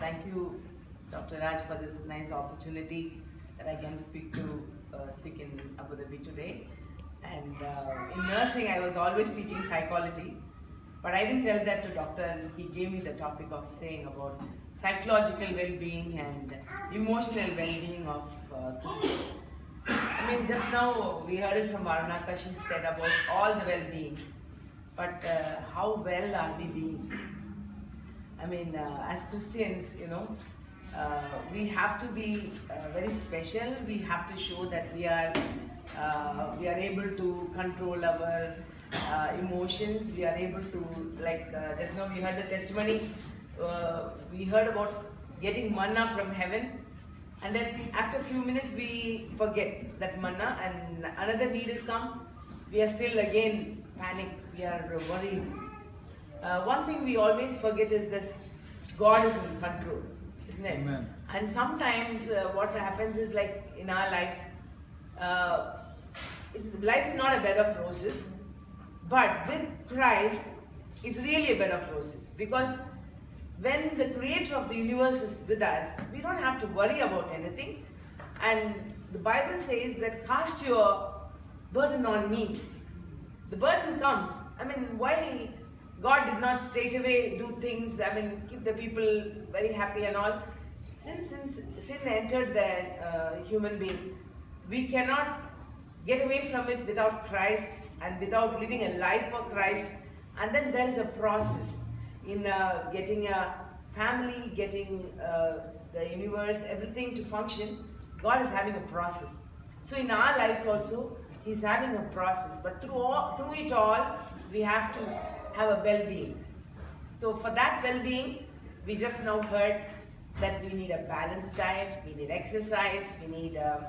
Thank you, Dr. Raj, for this nice opportunity that I can speak in Abu Dhabi today. And in nursing, I was always teaching psychology, but I didn't tell that to doctor, and he gave me the topic of saying about psychological well-being and emotional well-being of Christians. I mean, just now we heard it from Arunaka. She said about all the well-being, but how well are we being? I mean, as Christians, we have to be very special. We have to show that we are able to control our emotions. We are able to, just now we heard the testimony. We heard about getting manna from heaven, and then after a few minutes we forget that manna, and another need has come. We are still again panicked. We are worried. One thing we always forget is this: God is in control, isn't it? Amen. And sometimes what happens is, like in our lives, life is not a bed of roses, but with Christ, it's really a bed of roses. Because when the Creator of the universe is with us, we don't have to worry about anything. And the Bible says that cast your burden on me. The burden comes. I mean, why God did not straight away do things, keep the people very happy and all. Since sin entered the human being, we cannot get away from it without Christ and without living a life for Christ. And then there is a process in getting a family, getting the universe, everything to function. God is having a process. So in our lives also, He's having a process. But through it all, we have to have a well-being. So for that well-being, we just now heard that we need a balanced diet, we need exercise, we need to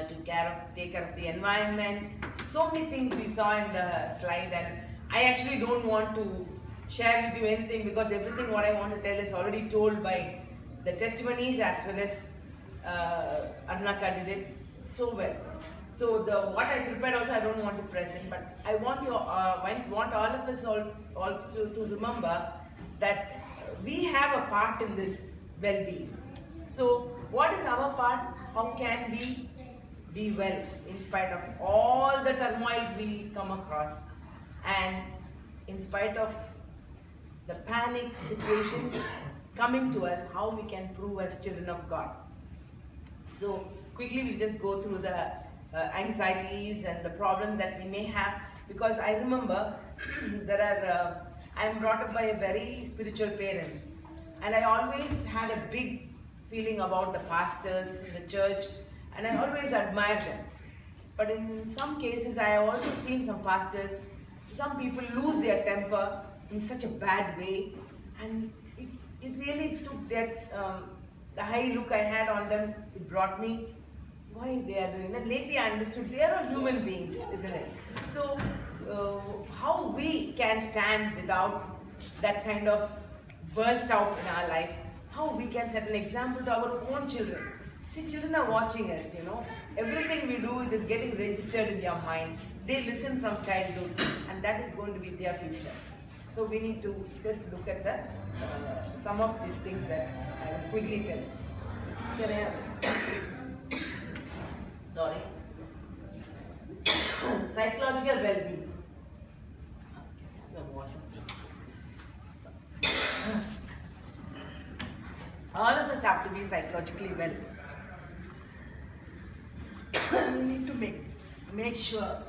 take care of the environment. So many things we saw in the slide, and I actually don't want to share with you anything, because everything what I want to tell is already told by the testimonies, as well as Arunaka did it so well. So what I prepared also I don't want to present, but I want all of us also to remember that we have a part in this well-being. So what is our part? How can we be well in spite of all the turmoils we come across, and in spite of the panic situations coming to us, how we can prove as children of God? So quickly we just go through the anxieties and the problems that we may have, because I remember I'm brought up by a very spiritual parents, and I always had a big feeling about the pastors in the church, and I always admired them. But in some cases I have also seen some pastors, some people lose their temper in such a bad way, and it really took that the high look I had on them. It brought me why they are doing that. Lately I understood they are all human beings, isn't it? So how we can stand without that kind of burst out in our life, how we can set an example to our own children. See, children are watching us, everything we do, it is getting registered in their mind. They listen from childhood, and that is going to be their future. So we need to just look at some of these things that I will quickly tell. Can I have it? Sorry. Psychological well-being. All of us have to be psychologically well. We need to make sure